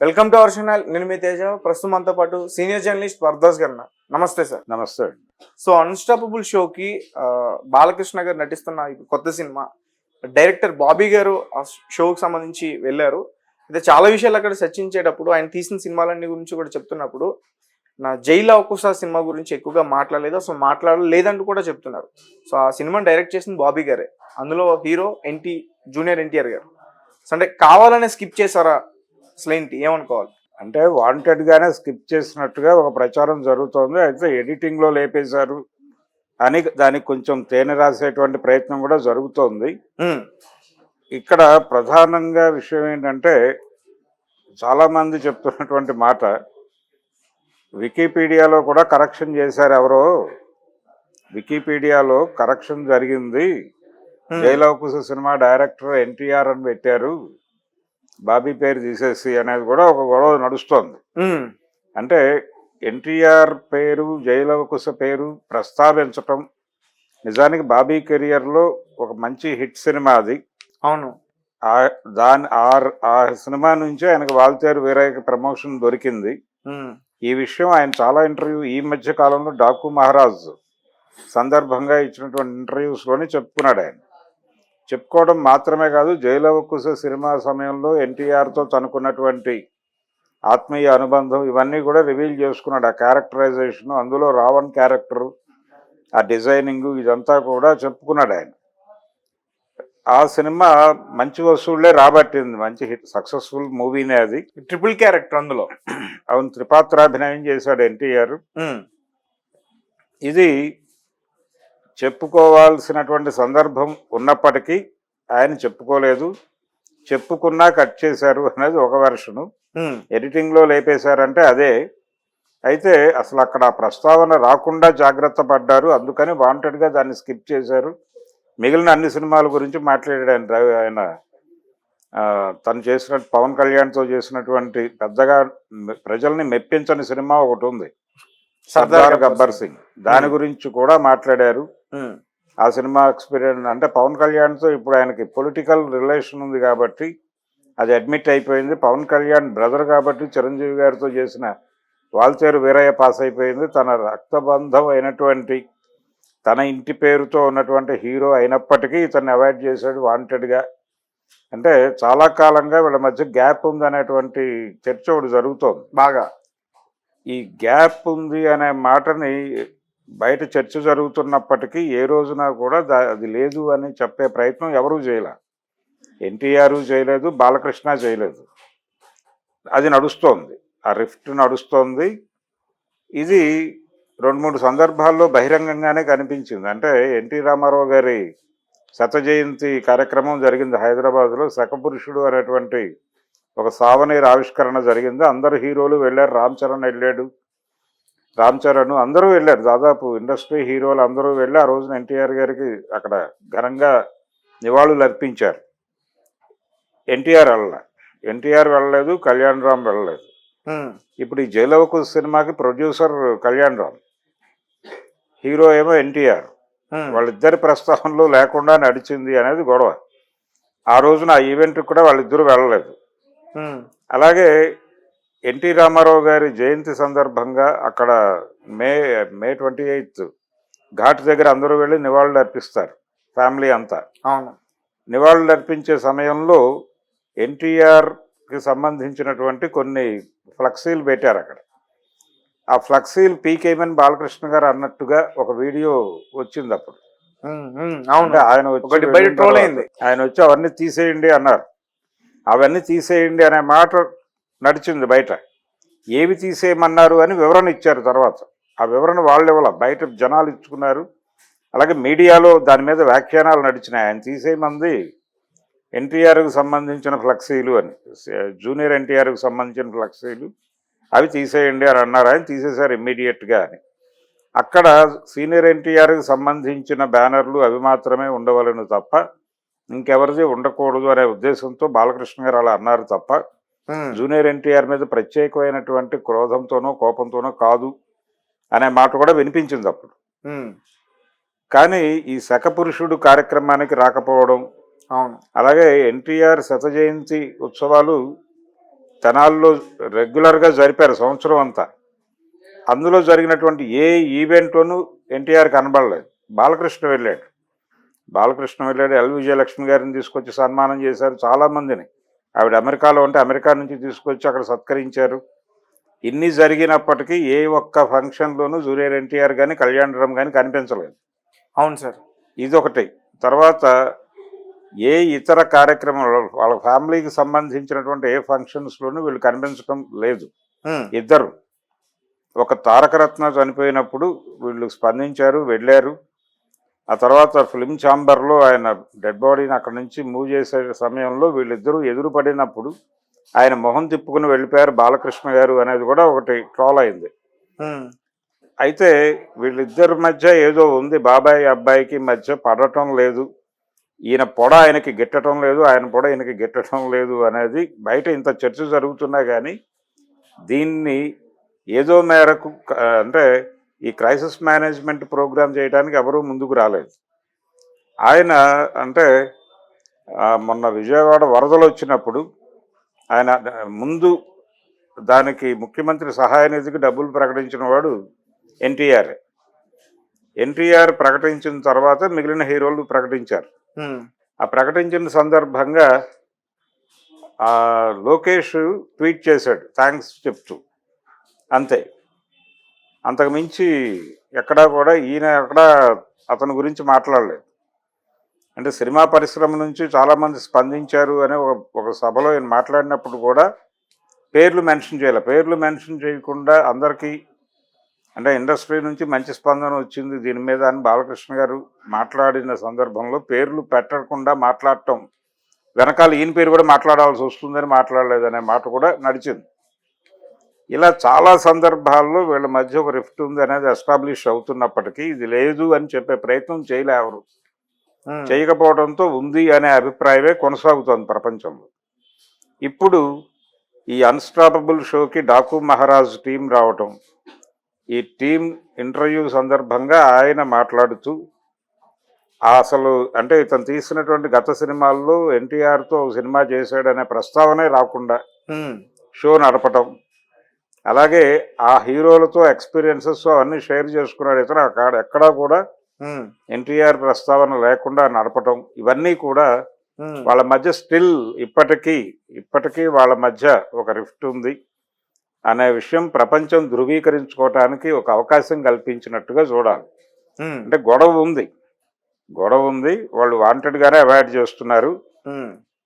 Welcome to our channel. నేను మీ తేజ. ప్రస్తుతం మనతో పాటు సీనియర్ జర్నలిస్ట్ వరదాస్ గారు ఉన్నారు. నమస్తే సార్. నమస్తే. సో అన్స్టాపబుల్ షోకి బాలకృష్ణ గారు నటిస్తున్న ఈ కొత్త సినిమా డైరెక్టర్ బాబీ గారు ఆ షోకి సంబంధించి వెళ్ళారు. అయితే చాలా విషయాలు అక్కడ చర్చించేటప్పుడు ఆయన తీసిన సినిమాలన్నీ గురించి కూడా చెప్తున్నప్పుడు నా జైలు అవకుశ సినిమా గురించి ఎక్కువగా మాట్లాడలేదు, అసలు మాట్లాడలేదంటూ కూడా చెప్తున్నారు. సో ఆ సినిమాని డైరెక్ట్ చేసింది బాబీ గారే. అందులో హీరో జూనియర్ ఎన్టీఆర్ గారు. సో అంటే కావాలనే స్కిప్ చేశారా? అసలు ఏంటి, ఏమనుకోవాలి? అంటే వాంటెడ్ గానే స్కిప్ చేసినట్టుగా ఒక ప్రచారం జరుగుతోంది. అయితే ఎడిటింగ్ లో లేపేశారు అని దానికి కొంచెం తేనె రాసేటువంటి ప్రయత్నం కూడా జరుగుతోంది. ఇక్కడ ప్రధానంగా విషయం ఏంటంటే, చాలా మంది చెప్తున్నటువంటి మాట, వికీపీడియాలో కూడా కరెక్షన్ చేశారు ఎవరో, వికీపీడియాలో కరెక్షన్ జరిగింది, జైలవకుశ సినిమా డైరెక్టర్ ఎన్టీఆర్ అని పెట్టారు, బాబీ పేరు తీసేసి అనేది కూడా ఒక గొడవ నడుస్తోంది. అంటే ఎన్టీఆర్ పేరు, జైలవకుశ పేరు ప్రస్తావించటం నిజానికి బాబీ కెరియర్లో ఒక మంచి హిట్ సినిమా అది. అవును. ఆ సినిమా నుంచి ఆయనకు వాల్తేరు వీరయ్యకి ప్రమోషన్ దొరికింది. ఈ విషయం ఆయన చాలా ఈ మధ్య కాలంలో డాకు మహారాజ్ సందర్భంగా ఇచ్చినటువంటి ఇంటర్వ్యూస్లోనే చెప్పుకున్నాడు. ఆయన చెప్పుకోవడం మాత్రమే కాదు, జైలవకుశ సినిమా సమయంలో ఎన్టీఆర్తో తనకున్నటువంటి ఆత్మీయ అనుబంధం ఇవన్నీ కూడా రివీల్ చేసుకున్నాడు. ఆ క్యారెక్టరైజేషన్, అందులో రావణ్ క్యారెక్టరు, ఆ డిజైనింగ్, ఇదంతా కూడా చెప్పుకున్నాడు ఆయన. ఆ సినిమా మంచి వసూళ్లే రాబట్టింది, మంచి హిట్, సక్సెస్ఫుల్ మూవీనే అది. ట్రిపుల్ క్యారెక్టర్ అందులో. అవును, త్రిపాత్రాభినయం చేశాడు ఎన్టీఆర్. ఇది చెప్పుకోవాల్సినటువంటి సందర్భం ఉన్నప్పటికీ ఆయన చెప్పుకోలేదు, చెప్పుకున్నా కట్ చేశారు అనేది ఒక వెర్షను. ఎడిటింగ్లో లేపేశారంటే అదే. అయితే అసలు అక్కడ ప్రస్తావన రాకుండా జాగ్రత్త పడ్డారు, అందుకని వాంటెడ్గా దాన్ని స్కిప్ చేశారు. మిగిలిన అన్ని సినిమాల గురించి మాట్లాడాడు ఆయన. తను చేసినట్టు పవన్ కళ్యాణ్తో చేసినటువంటి పెద్దగా ప్రజల్ని మెప్పించని సినిమా ఒకటి ఉంది, సర్దార్ గబ్బర్ సింగ్. దాని గురించి కూడా మాట్లాడారు. ఆ సినిమా ఎక్స్పీరియన్స్ అంటే పవన్ కళ్యాణ్తో ఇప్పుడు ఆయనకి పొలిటికల్ రిలేషన్ ఉంది కాబట్టి అది అడ్మిట్ అయిపోయింది. పవన్ కళ్యాణ్ బ్రదర్ కాబట్టి చిరంజీవి గారితో చేసిన వాల్తేరు వీరయ్య పాస్ అయిపోయింది. తన రక్తబంధం అయినటువంటి, తన ఇంటి పేరుతో ఉన్నటువంటి హీరో అయినప్పటికీ ఇతన్ని అవాయిడ్ చేశాడు వాంటెడ్గా. అంటే చాలా కాలంగా వీళ్ళ మధ్య గ్యాప్ ఉంది అనేటువంటి చర్చ ఒకటి జరుగుతోంది బాగా. ఈ గ్యాప్ ఉంది అనే మాటని బయట చర్చ జరుగుతున్నప్పటికీ ఏ రోజున కూడా అది లేదు అని చెప్పే ప్రయత్నం ఎవరూ చేయలే. ఎన్టీఆర్ చేయలేదు, బాలకృష్ణ చేయలేదు. అది నడుస్తోంది, ఆ రిఫ్ట్ నడుస్తోంది. ఇది 2-3 సందర్భాల్లో బహిరంగంగానే కనిపించింది. అంటే ఎన్టీ రామారావు గారి శత జయంతి కార్యక్రమం జరిగింది హైదరాబాద్లో. శకపురుషుడు అనేటువంటి ఒక సావనీర్ ఆవిష్కరణ జరిగింది. అందరు హీరోలు వెళ్ళారు, రామ్ చరణ్ వెళ్ళాడు, అందరూ వెళ్ళారు, దాదాపు ఇండస్ట్రీ హీరోలు అందరూ వెళ్ళి ఆ రోజున ఎన్టీఆర్ గారికి అక్కడ ఘనంగా నివాళులు అర్పించారు. ఎన్టీఆర్ వెళ్ళలేదు, కళ్యాణ్ రామ్ వెళ్ళలేదు. ఇప్పుడు ఈ జైలవకుశ సినిమాకి ప్రొడ్యూసర్ కళ్యాణ్ రామ్, హీరో ఏమో ఎన్టీఆర్. వాళ్ళిద్దరి ప్రస్తావనలో లేకుండా నడిచింది అనేది గొడవ. ఆ రోజున ఆ ఈవెంట్కి కూడా వాళ్ళిద్దరూ వెళ్ళలేదు. అలాగే ఎన్టీ రామారావు గారి జయంతి సందర్భంగా అక్కడ మే 28 ఘాట్ దగ్గర అందరూ వెళ్ళి నివాళులు అర్పిస్తారు, ఫ్యామిలీ అంతా. అవును. నివాళులు అర్పించే సమయంలో ఎన్టీఆర్కి సంబంధించినటువంటి కొన్ని ఫ్లెక్సీలు పెట్టారు అక్కడ. ఆ ఫ్లెక్సీలు పీకేమని బాలకృష్ణ గారు అన్నట్టుగా ఒక వీడియో వచ్చింది అప్పుడు. ఆయన వచ్చి అవన్నీ తీసేయండి అన్నారు. అవన్నీ తీసేయండి అనే మాట నడిచింది బయట. ఏవి తీసేయమన్నారు అని వివరణ ఇచ్చారు తర్వాత. ఆ వివరణ వాళ్ళు ఇవ్వాల, బయట జనాలు ఇచ్చుకున్నారు. అలాగే మీడియాలో దాని మీద వ్యాఖ్యానాలు నడిచినాయి. ఆయన తీసేయమంది ఎన్టీఆర్కి సంబంధించిన ఫ్లెక్సీలు అని, జూనియర్ ఎన్టీఆర్కి సంబంధించిన ఫ్లెక్సీలు, అవి తీసేయండి అని అన్నారు. ఆయన తీసేశారు ఇమ్మీడియట్గా అని. అక్కడ సీనియర్ ఎన్టీఆర్కి సంబంధించిన బ్యానర్లు అవి మాత్రమే ఉండవలను తప్ప ఇంకెవరిది ఉండకూడదు అనే ఉద్దేశంతో బాలకృష్ణ గారు అలా అన్నారు తప్ప జూనియర్ ఎన్టీఆర్ మీద ప్రత్యేకమైనటువంటి క్రోధంతోనో కోపంతోనో కాదు అనే మాట కూడా వినిపించింది అప్పుడు. కానీ ఈ శకపురుషుడు కార్యక్రమానికి రాకపోవడం, అలాగే ఎన్టీఆర్ శత జయంతి ఉత్సవాలు తెనాల్లో రెగ్యులర్గా జరిపారు సంవత్సరం అంతా. అందులో జరిగినటువంటి ఏ ఈవెంట్లోనూ ఎన్టీఆర్ కనబడలేదు. బాలకృష్ణ వెళ్ళాడు. ఎల్ విజయలక్ష్మి గారిని తీసుకొచ్చి సన్మానం చేశారు చాలామందిని. ఆవిడ అమెరికాలో ఉంటే అమెరికా నుంచి తీసుకొచ్చి అక్కడ సత్కరించారు. ఇన్ని జరిగినప్పటికీ ఏ ఒక్క ఫంక్షన్లోనూ జూనియర్ ఎన్టీఆర్ కానీ కళ్యాణరామ్ కానీ కనిపించలేదు. అవును సార్. ఇదొకటి. తర్వాత ఏ ఇతర కార్యక్రమాలు వాళ్ళ ఫ్యామిలీకి సంబంధించినటువంటి ఏ ఫంక్షన్స్లోనూ వీళ్ళు కనిపించడం లేదు. ఇద్దరు ఒక తారకరత్న చనిపోయినప్పుడు వీళ్ళు స్పందించారు, వెళ్ళారు. ఆ తర్వాత ఫిల్మ్ ఛాంబర్లో ఆయన డెడ్ బాడీని అక్కడి నుంచి మూవ్ చేసే సమయంలో వీళ్ళిద్దరూ ఎదురుపడినప్పుడు ఆయన మొహం తిప్పుకుని వెళ్ళిపోయారు బాలకృష్ణ గారు అనేది కూడా ఒకటి ట్రోల్ అయింది. అయితే వీళ్ళిద్దరి మధ్య ఏదో ఉంది, బాబాయ్ అబ్బాయికి మధ్య పడటం లేదు, ఈయన పొడ ఆయనకి గిట్టడం లేదు, ఆయన పొడ ఈయనకి గిట్టడం లేదు అనేది బయట ఇంత చర్చ జరుగుతున్నా కానీ దీన్ని ఏదో మేరకు అంటే ఈ క్రైసిస్ మేనేజ్మెంట్ ప్రోగ్రామ్ చేయడానికి ఎవరూ ముందుకు రాలేదు. ఆయన అంటే మొన్న విజయవాడ వరదలు వచ్చినప్పుడు ఆయన ముందు దానికి ముఖ్యమంత్రి సహాయ నిధికి డబ్బులు ప్రకటించిన వాడు ఎన్టీఆర్ ప్రకటించిన తర్వాత మిగిలిన హీరోలు ప్రకటించారు. ఆ ప్రకటించిన సందర్భంగా లోకేష్ ట్వీట్ చేశాడు థ్యాంక్స్ చెప్తూ, అంతే. అంతకు మించి ఎక్కడా కూడా ఈయన ఎక్కడా అతని గురించి మాట్లాడలేదు. అంటే సినిమా పరిశ్రమ నుంచి చాలామంది స్పందించారు అనే ఒక సభలో ఈయన మాట్లాడినప్పుడు కూడా పేర్లు మెన్షన్ చేయాలి. పేర్లు మెన్షన్ చేయకుండా అందరికీ అంటే ఇండస్ట్రీ నుంచి మంచి స్పందన వచ్చింది దీని మీద అని బాలకృష్ణ గారు మాట్లాడిన సందర్భంలో పేర్లు పెట్టకుండా మాట్లాడటం వెనకాల ఈయన పేరు కూడా మాట్లాడాల్సి వస్తుందని మాట్లాడలేదనే మాట కూడా నడిచింది. ఇలా చాలా సందర్భాల్లో వీళ్ళ మధ్య ఒక రిఫ్ట్ ఉంది అనేది ఎస్టాబ్లిష్ అవుతున్నప్పటికీ ఇది లేదు అని చెప్పే ప్రయత్నం చేయలేవరు. చేయకపోవడంతో ఉంది అనే అభిప్రాయమే కొనసాగుతోంది ప్రపంచంలో. ఇప్పుడు ఈ అన్స్టాపబుల్ షోకి డాకు మహారాజ్ టీం రావటం, ఈ టీం ఇంటర్వ్యూ సందర్భంగా ఆయన మాట్లాడుతూ అసలు అంటే ఇతను తీసినటువంటి గత సినిమాల్లో ఎన్టీఆర్తో సినిమా చేశాడనే ప్రస్తావనే రాకుండా షో నడపటం, అలాగే ఆ హీరోలతో ఎక్స్పీరియన్సెస్ అవన్నీ షేర్ చేసుకున్నాడు ఇతను. అక్కడ ఎక్కడా కూడా ఎన్టీఆర్ ప్రస్తావన లేకుండా నడపటం, ఇవన్నీ కూడా వాళ్ళ మధ్య స్టిల్ ఇప్పటికీ వాళ్ళ మధ్య ఒక రిఫ్ట్ ఉంది అనే విషయం ప్రపంచం ధృవీకరించుకోవటానికి ఒక అవకాశం కల్పించినట్టుగా చూడాలి. అంటే గొడవ ఉంది, వాళ్ళు వాంటెడ్గానే అవాయిడ్ చేస్తున్నారు.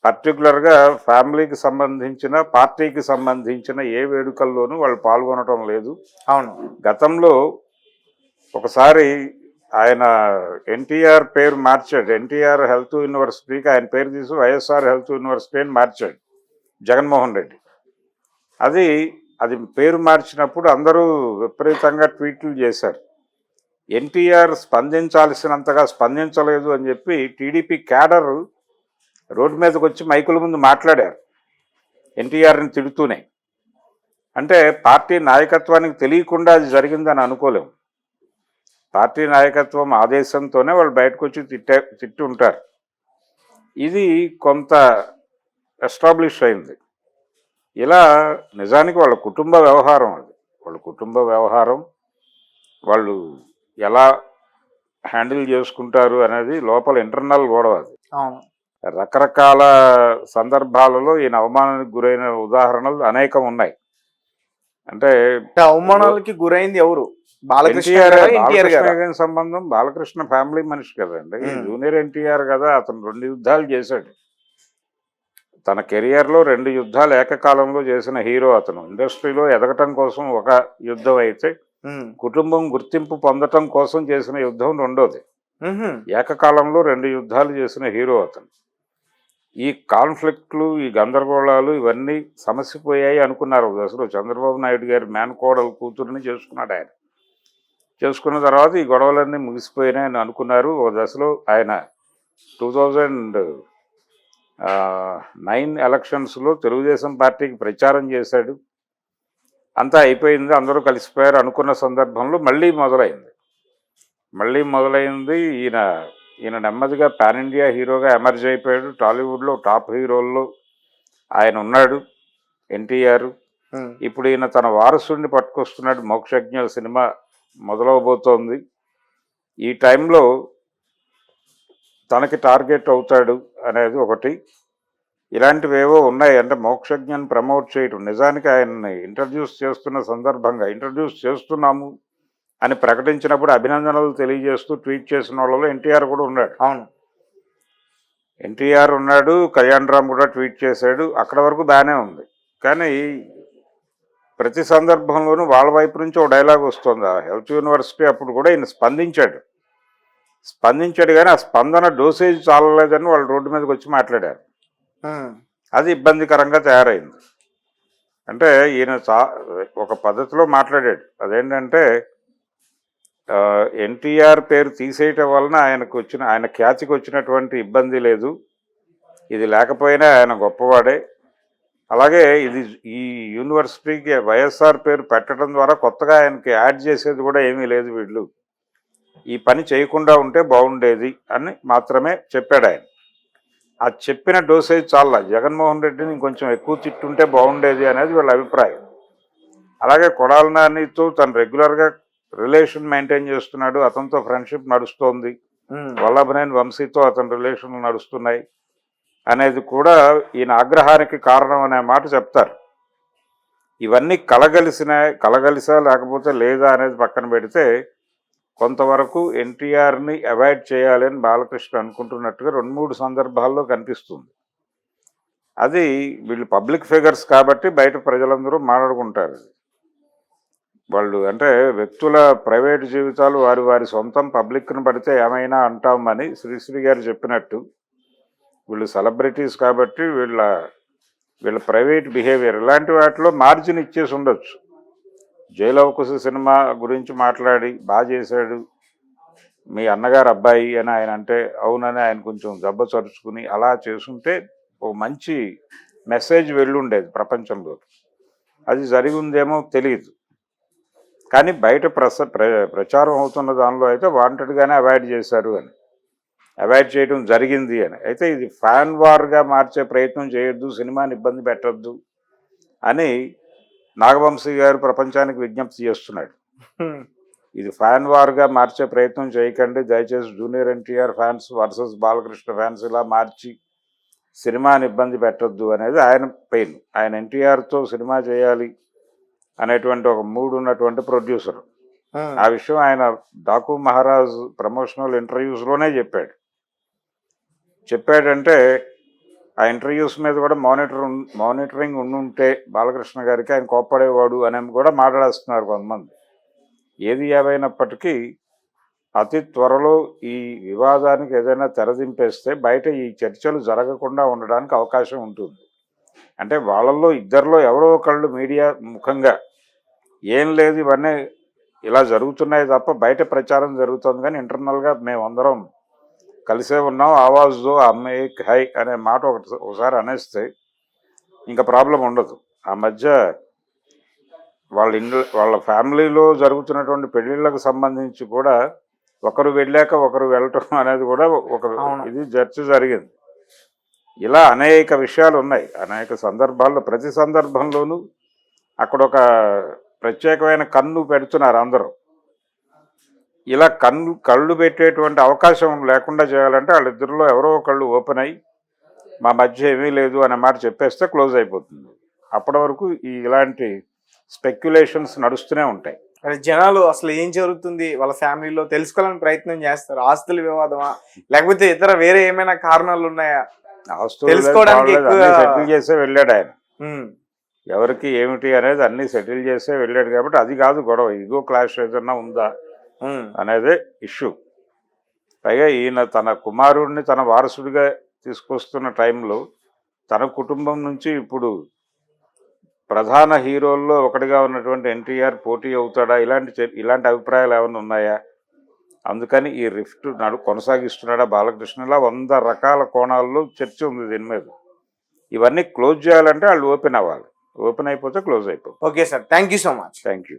పర్టికులర్గా ఫ్యామిలీకి సంబంధించిన పార్టీకి సంబంధించిన ఏ వేడుకల్లోనూ వాళ్ళు పాల్గొనటం లేదు. అవును, గతంలో ఒకసారి ఆయన ఎన్టీఆర్ పేరు మార్చాడు. ఎన్టీఆర్ హెల్త్ యూనివర్సిటీకి ఆయన పేరు తీసి వైఎస్ఆర్ హెల్త్ యూనివర్సిటీ అని మార్చాడు జగన్మోహన్ రెడ్డి. అది పేరు మార్చినప్పుడు అందరూ విపరీతంగా ట్వీట్లు చేశారు. ఎన్టీఆర్ స్పందించాల్సినంతగా స్పందించలేదు అని చెప్పి టీడీపీ క్యాడర్ రోడ్డు మీదకి వచ్చి మైకుల ముందు మాట్లాడారు ఎన్టీఆర్ని తిడుతూనే. అంటే పార్టీ నాయకత్వానికి తెలియకుండా అది జరిగిందని అనుకోలేము. పార్టీ నాయకత్వం ఆదేశంతోనే వాళ్ళు బయటకు వచ్చి తిట్టి ఉంటారు. ఇది కొంత ఎస్టాబ్లిష్ అయింది. ఇలా నిజానికి వాళ్ళ కుటుంబ వ్యవహారం, వాళ్ళు ఎలా హ్యాండిల్ చేసుకుంటారు అనేది లోపల ఇంటర్నల్ గొడవ. అది రకరకాల సందర్భాలలో ఈయన అవమానానికి గురైన ఉదాహరణలు అనేకం ఉన్నాయి. అంటే అవమానాలకి గురైంది ఎవరు? బాలకృష్ణ సంబంధం, బాలకృష్ణ ఫ్యామిలీ మనిషి కదండి. జూనియర్ ఎన్టీఆర్ కదా, అతను 2 యుద్ధాలు చేశాడు తన కెరియర్లో. 2 యుద్ధాలు ఏకకాలంలో చేసిన హీరో అతను. ఇండస్ట్రీలో ఎదగటం కోసం ఒక యుద్ధం అయితే, కుటుంబం గుర్తింపు పొందటం కోసం చేసిన యుద్ధం రెండోది. ఏకకాలంలో 2 యుద్ధాలు చేసిన హీరో అతను. ఈ కాన్ఫ్లిక్ట్లు, ఈ గందరగోళాలు ఇవన్నీ సమసిపోయాయి అనుకున్నారు అసలు. చంద్రబాబు నాయుడు గారి మేనకోడలు కూతురుని చేసుకున్నాడు ఆయన. చేసుకున్న తర్వాత ఈ గొడవలన్నీ ముగిసిపోయినాయని అనుకున్నారు. ఓ దశలో ఆయన 2009 ఎలక్షన్స్లో తెలుగుదేశం పార్టీకి ప్రచారం చేశాడు. అంతా అయిపోయింది, అందరూ కలిసిపోయారు అనుకున్న సందర్భంలో మళ్ళీ మొదలైంది. ఈయన నెమ్మదిగా పాన్ ఇండియా హీరోగా ఎమర్జ్ అయిపోయాడు. టాలీవుడ్లో టాప్ హీరోల్లో ఆయన ఉన్నాడు. ఎన్టీఆర్. ఇప్పుడు ఈయన తన వారసుడిని పట్టుకొస్తున్నాడు. మోక్షజ్ఞ సినిమా మొదలవబోతోంది. ఈ టైంలో తనకి టార్గెట్ అవుతాడు అనేది ఒకటి. ఇలాంటివేవో ఉన్నాయి. అంటే మోక్షజ్ఞని ప్రమోట్ చేయటం, నిజానికి ఆయన్ని ఇంట్రడ్యూస్ చేస్తున్న సందర్భంగా ఇంట్రడ్యూస్ చేస్తున్నాము అని ప్రకటించినప్పుడు అభినందనలు తెలియజేస్తూ ట్వీట్ చేసిన వాళ్ళలో ఎన్టీఆర్ కూడా ఉన్నాడు. అవును, ఎన్టీఆర్ ఉన్నాడు, కళ్యాణ్ రామ్ కూడా ట్వీట్ చేశాడు. అక్కడ వరకు బాగానే ఉంది. కానీ ప్రతి సందర్భంలోనూ వాళ్ళ వైపు నుంచి ఒక డైలాగ్ వస్తుంది. ఆ హెల్త్ యూనివర్సిటీ అప్పుడు కూడా ఈయన స్పందించాడు కానీ ఆ స్పందన డోసేజ్ చాలలేదని వాళ్ళు రోడ్డు మీదకి వచ్చి మాట్లాడారు. అది ఇబ్బందికరంగా తయారైంది. అంటే ఈయన ఒక పద్ధతిలో మాట్లాడాడు. అదేంటంటే ఎన్టీఆర్ పేరు తీసేయటం వలన ఆయన ఖ్యాతికి వచ్చినటువంటి ఇబ్బంది లేదు, ఇది లేకపోయినా ఆయన గొప్పవాడే. అలాగే ఈ యూనివర్సిటీకి వైఎస్ఆర్ పేరు పెట్టడం ద్వారా కొత్తగా ఆయనకి యాడ్ చేసేది కూడా ఏమీ లేదు, వీళ్ళు ఈ పని చేయకుండా ఉంటే బాగుండేది అని మాత్రమే చెప్పాడు ఆయన. ఆ చెప్పిన డోసేజ్ చాలా. జగన్మోహన్ రెడ్డిని ఇంకొంచెం ఎక్కువ తిట్టుంటే బాగుండేది అనేది వీళ్ళ అభిప్రాయం. అలాగే కొడాలి నానితో తను రెగ్యులర్గా రిలేషన్ మెయింటైన్ చేస్తున్నాడు, అతనితో ఫ్రెండ్షిప్ నడుస్తోంది, వల్లభనేని వంశీతో అతని రిలేషన్లు నడుస్తున్నాయి అనేది కూడా ఈయన ఆగ్రహానికి కారణం అనే మాట చెప్తారు. ఇవన్నీ కలగలిసా లేకపోతే లేదా అనేది పక్కన పెడితే కొంతవరకు ఎన్టీఆర్ని అవాయిడ్ చేయాలని బాలకృష్ణ అనుకుంటున్నట్టుగా 2-3 సందర్భాల్లో కనిపిస్తుంది. అది వీళ్ళు పబ్లిక్ ఫిగర్స్ కాబట్టి బయట ప్రజలందరూ మాట్లాడుకుంటారు. వాళ్ళు అంటే వ్యక్తుల ప్రైవేట్ జీవితాలు వారి సొంతం, పబ్లిక్ను పడితే ఏమైనా అంటామని శ్రీశ్రీ గారు చెప్పినట్టు వీళ్ళు సెలబ్రిటీస్ కాబట్టి వీళ్ళ ప్రైవేట్ బిహేవియర్ ఇలాంటి వాటిలో మార్జిన్ ఇచ్చేసి ఉండొచ్చు. జైలవకుశ సినిమా గురించి మాట్లాడి బాగా చేశాడు మీ అన్నగారు అబ్బాయి అని ఆయన అంటే అవునని ఆయన కొంచెం దెబ్బ చరుచుకుని అలా చేసుంటే ఒక మంచి మెసేజ్ వెళ్ళుండేది ప్రపంచంలో. అది జరిగి ఉందేమో తెలియదు. కానీ బయట ప్రచారం అవుతున్న దానిలో అయితే వాంటెడ్గానే అవాయిడ్ చేశారు అని, అవాయిడ్ చేయడం జరిగింది అని. అయితే ఇది ఫ్యాన్ వార్గా మార్చే ప్రయత్నం చేయొద్దు, సినిమాని ఇబ్బంది పెట్టద్దు అని నాగవంశీ గారు ప్రపంచానికి విజ్ఞప్తి చేస్తున్నాడు. ఇది ఫ్యాన్ వార్గా మార్చే ప్రయత్నం చేయకండి దయచేసి, junior NTR fans versus Balakrishna fans ఇలా మార్చి సినిమాని ఇబ్బంది పెట్టద్దు అనేది ఆయన పెయిన్. ఆయన ఎన్టీఆర్తో సినిమా చేయాలి అనేటువంటి ఒక మూడు ఉన్నటువంటి ప్రొడ్యూసర్. ఆ విషయం ఆయన డాకు మహారాజ్ ప్రమోషనల్ ఇంటర్వ్యూస్లోనే చెప్పాడంటే ఆ ఇంటర్వ్యూస్ మీద కూడా మానిటరింగ్ ఉండుంటే బాలకృష్ణ గారికి ఆయన కోప్పడేవాడు అని కూడా మాట్లాడేస్తున్నారు కొంతమంది. ఏది ఏవైనప్పటికీ అతి త్వరలో ఈ వివాదానికి ఏదైనా తెరదింపేస్తే బయట ఈ చర్చలు జరగకుండా ఉండడానికి అవకాశం ఉంటుంది. అంటే వాళ్ళల్లో ఇద్దరిలో ఎవరో ఒకళ్ళు మీడియా ముఖంగా ఏం లేదు ఇవన్నీ ఇలా జరుగుతున్నాయి తప్ప బయట ప్రచారం జరుగుతుంది, కానీ ఇంటర్నల్గా మేమందరం కలిసే ఉన్నాం, ఆవాజ్తో అమ్మాయి హై అనే మాట ఒకసారి అనేస్తే ఇంకా ప్రాబ్లం ఉండదు. ఆ మధ్య వాళ్ళ ఫ్యామిలీలో జరుగుతున్నటువంటి పెళ్ళిళ్ళకు సంబంధించి కూడా ఒకరు వెళ్ళాక ఒకరు వెళ్ళటం అనేది కూడా ఒక ఇది చర్చ జరిగింది. ఇలా అనేక విషయాలు ఉన్నాయి. అనేక సందర్భాల్లో ప్రతి సందర్భంలోనూ అక్కడ ఒక ప్రత్యేకమైన కన్ను పెడుతున్నారు అందరూ. ఇలా కళ్ళు పెట్టేటువంటి అవకాశం లేకుండా చేయాలంటే వాళ్ళిద్దరిలో ఎవరో ఒకళ్ళు ఓపెన్ అయ్యి మా మధ్య ఏమీ లేదు అనే మాట చెప్పేస్తే క్లోజ్ అయిపోతుంది. అప్పటి వరకు ఇలాంటి స్పెక్యులేషన్స్ నడుస్తూనే ఉంటాయి. జనాలు అసలు ఏం జరుగుతుంది వాళ్ళ ఫ్యామిలీలో తెలుసుకోవాలని ప్రయత్నం చేస్తారు. ఆస్తుల వివాదమా లేకపోతే ఇతర వేరే ఏమైనా కారణాలు ఉన్నాయా తెలుసుకోవడానికి సెటిల్ చేసే వెళ్ళాడు ఆయన. ఎవరికి ఏమిటి అనేది అన్ని సెటిల్ చేసే వెళ్ళాడు కాబట్టి అది కాదు గొడవ. ఇగో క్లాష్ ఏదన్నా ఉందా అనేదే ఇష్యూ. పైగా ఈయన తన కుమారుడిని తన వారసుడిగా తీసుకొస్తున్న టైంలో తన కుటుంబం నుంచి ఇప్పుడు ప్రధాన హీరోల్లో ఒకటిగా ఉన్నటువంటి ఎన్టీఆర్ పోటీ అవుతాడా, ఇలాంటి అభిప్రాయాలు ఏమైనా ఉన్నాయా? అందుకని ఈ రిఫ్ట్ కొనసాగిస్తున్నాడా బాలకృష్ణ? ఇలా 100 రకాల కోణాల్లో చర్చ ఉంది దీని మీద. ఇవన్నీ క్లోజ్ చేయాలంటే వాళ్ళు ఓపెన్ అవ్వాలి. ఓపెన్ అయిపోతే క్లోజ్ అయిపోతుంది. Okay sir, thank you so much. Thank you.